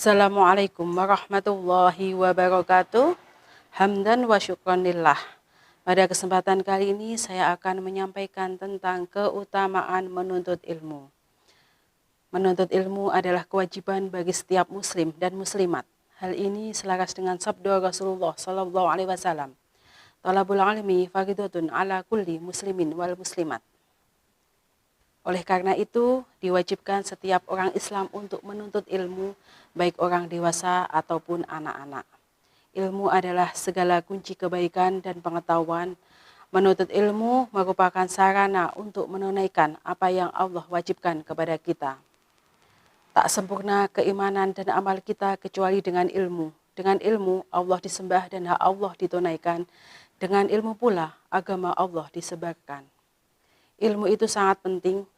Assalamualaikum warahmatullahi wabarakatuh. Hamdan wa syukranillah. Pada kesempatan kali ini saya akan menyampaikan tentang keutamaan menuntut ilmu. Menuntut ilmu adalah kewajiban bagi setiap muslim dan muslimat. Hal ini selaras dengan sabda Rasulullah sallallahu alaihi wasallam. Talabul ilmi fardhatun ala kulli muslimin wal muslimat. Oleh karena itu, diwajibkan setiap orang Islam untuk menuntut ilmu, baik orang dewasa ataupun anak-anak. Ilmu adalah segala kunci kebaikan dan pengetahuan. Menuntut ilmu merupakan sarana untuk menunaikan apa yang Allah wajibkan kepada kita. Tak sempurna keimanan dan amal kita kecuali dengan ilmu. Dengan ilmu, Allah disembah dan hak Allah ditunaikan. Dengan ilmu pula, agama Allah disebarkan. Ilmu itu sangat penting,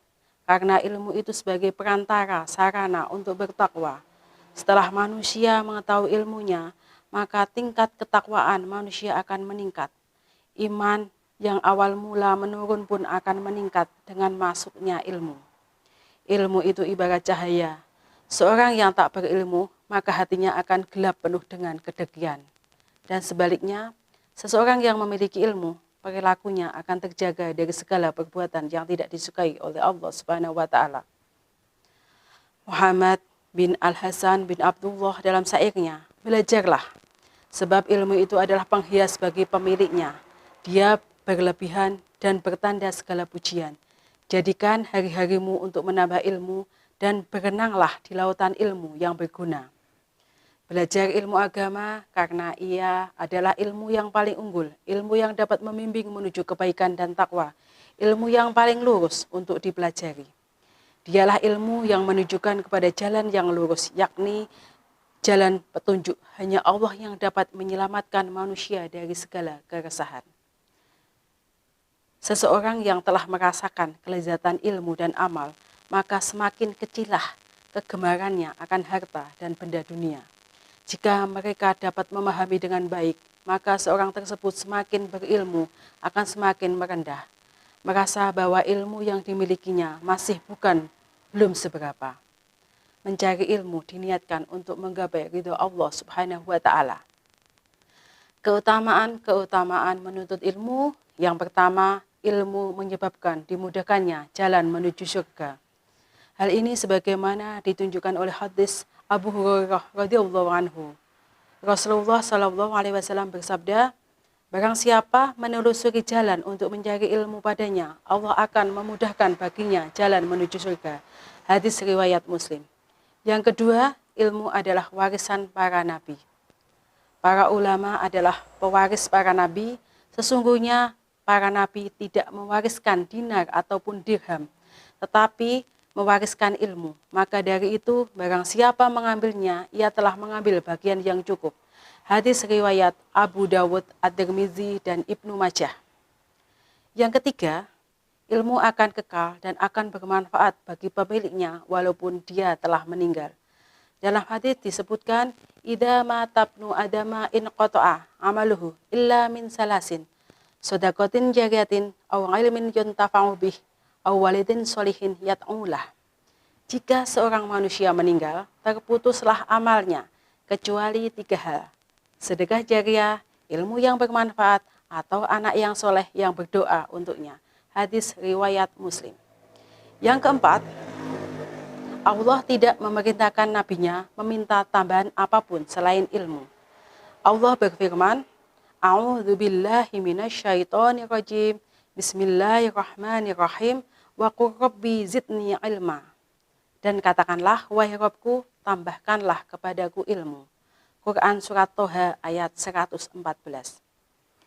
karena ilmu itu sebagai perantara sarana untuk bertakwa. Setelah manusia mengetahui ilmunya, maka tingkat ketakwaan manusia akan meningkat. Iman yang awal mula menurun pun akan meningkat dengan masuknya ilmu. Ilmu itu ibarat cahaya. Seorang yang tak berilmu, maka hatinya akan gelap penuh dengan kedengkian. Dan sebaliknya, seseorang yang memiliki ilmu, perilakunya akan terjaga dari segala perbuatan yang tidak disukai oleh Allah Subhanahu wa taala. Muhammad bin Al-Hasan bin Abdullah dalam syairnya, belajarlah, sebab ilmu itu adalah penghias bagi pemiliknya. Dia berlebihan dan bertanda segala pujian. Jadikan hari-harimu untuk menambah ilmu dan berenanglah di lautan ilmu yang berguna. Belajar ilmu agama karena ia adalah ilmu yang paling unggul, ilmu yang dapat membimbing menuju kebaikan dan takwa, ilmu yang paling lurus untuk dipelajari. Dialah ilmu yang menunjukkan kepada jalan yang lurus, yakni jalan petunjuk. Hanya Allah yang dapat menyelamatkan manusia dari segala keresahan. Seseorang yang telah merasakan kelezatan ilmu dan amal, maka semakin kecillah kegemarannya akan harta dan benda dunia. Jika mereka dapat memahami dengan baik, maka seorang tersebut semakin berilmu akan semakin merendah, merasa bahwa ilmu yang dimilikinya belum seberapa. Mencari ilmu diniatkan untuk menggapai ridho Allah Subhanahu wa taala. Keutamaan menuntut ilmu. Yang pertama, ilmu menyebabkan dimudahkannya jalan menuju surga. Hal ini sebagaimana ditunjukkan oleh hadis Abu Hurairah radhiyallahu anhu. Rasulullah sallallahu alaihi wasallam bersabda, barang siapa menelusuri jalan untuk mencari ilmu padanya, Allah akan memudahkan baginya jalan menuju surga. Hadis riwayat Muslim. Yang kedua, ilmu adalah warisan para nabi. Para ulama adalah pewaris para nabi. Sesungguhnya para nabi tidak mewariskan dinar ataupun dirham, tetapi mewariskan ilmu. Maka dari itu, barang siapa mengambilnya, ia telah mengambil bagian yang cukup. Hadis riwayat Abu Dawud, At-Tirmizi, dan Ibnu Majah. Yang ketiga, ilmu akan kekal dan akan bermanfaat bagi pemiliknya walaupun dia telah meninggal. Dalam hadis disebutkan, idza matabnu adama in qata'a amaluhu illa min salasin, shadaqatin jariyatin aw ilmin yuntafa'u bih, walidin solihin yat'ulah. Jika seorang manusia meninggal, terputuslah amalnya, kecuali 3 hal. Sedekah jariah, ilmu yang bermanfaat, atau anak yang soleh yang berdoa untuknya. Hadis riwayat Muslim. Yang keempat, Allah tidak memerintahkan nabinya meminta tambahan apapun selain ilmu. Allah berfirman, A'udzubillahi minasyaitonirrajim. Bismillahirrahmanirrahim. Wa qur rabbi zidni ilma. Dan katakanlah, wahai Rabbku, tambahkanlah kepadaku ilmu. Quran Surat Toha ayat 114.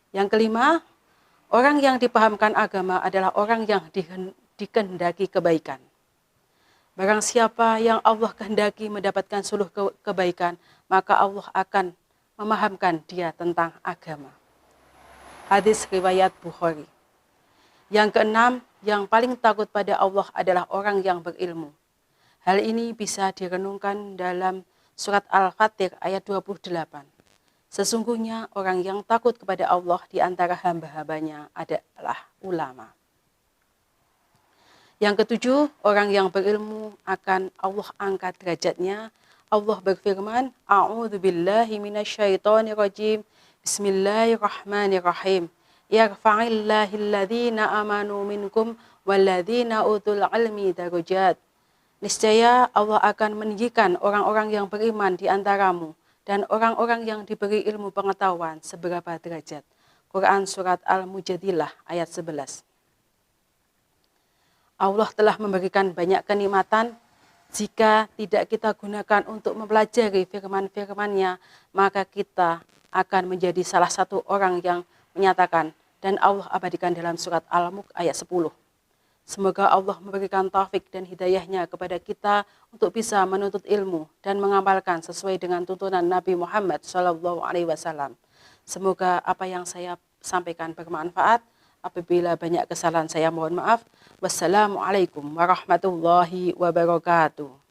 Yang kelima, orang yang dipahamkan agama adalah orang yang dikehendaki kebaikan. Barang siapa yang Allah kehendaki mendapatkan seluruh kebaikan, maka Allah akan memahamkan dia tentang agama. Hadis riwayat Bukhari. Yang keenam, yang paling takut pada Allah adalah orang yang berilmu. Hal ini bisa direnungkan dalam surat Al-Fatir ayat 28. Sesungguhnya orang yang takut kepada Allah di antara hamba-hambanya adalah ulama. Yang ketujuh, orang yang berilmu akan Allah angkat derajatnya. Allah berfirman, A'udzu billahi minasyaitonir rajim. Bismillahirrahmanirrahim. Yarfa'illahu alladzina amanu minkum walladzina utul ilmi darajat. Niscaya Allah akan meninggikan orang-orang yang beriman di antaramu dan orang-orang yang diberi ilmu pengetahuan seberapa derajat. Quran Surat Al-Mujadilah ayat 11. Allah telah memberikan banyak kenikmatan. Jika tidak kita gunakan untuk mempelajari firman-firman-Nya, maka kita akan menjadi salah satu orang yang menyatakan, dan Allah abadikan dalam surat Al-Mulk ayat 10. Semoga Allah memberikan taufik dan hidayahnya kepada kita untuk bisa menuntut ilmu dan mengamalkan sesuai dengan tuntunan Nabi Muhammad SAW. Semoga apa yang saya sampaikan bermanfaat. Apabila banyak kesalahan saya mohon maaf. Wassalamualaikum warahmatullahi wabarakatuh.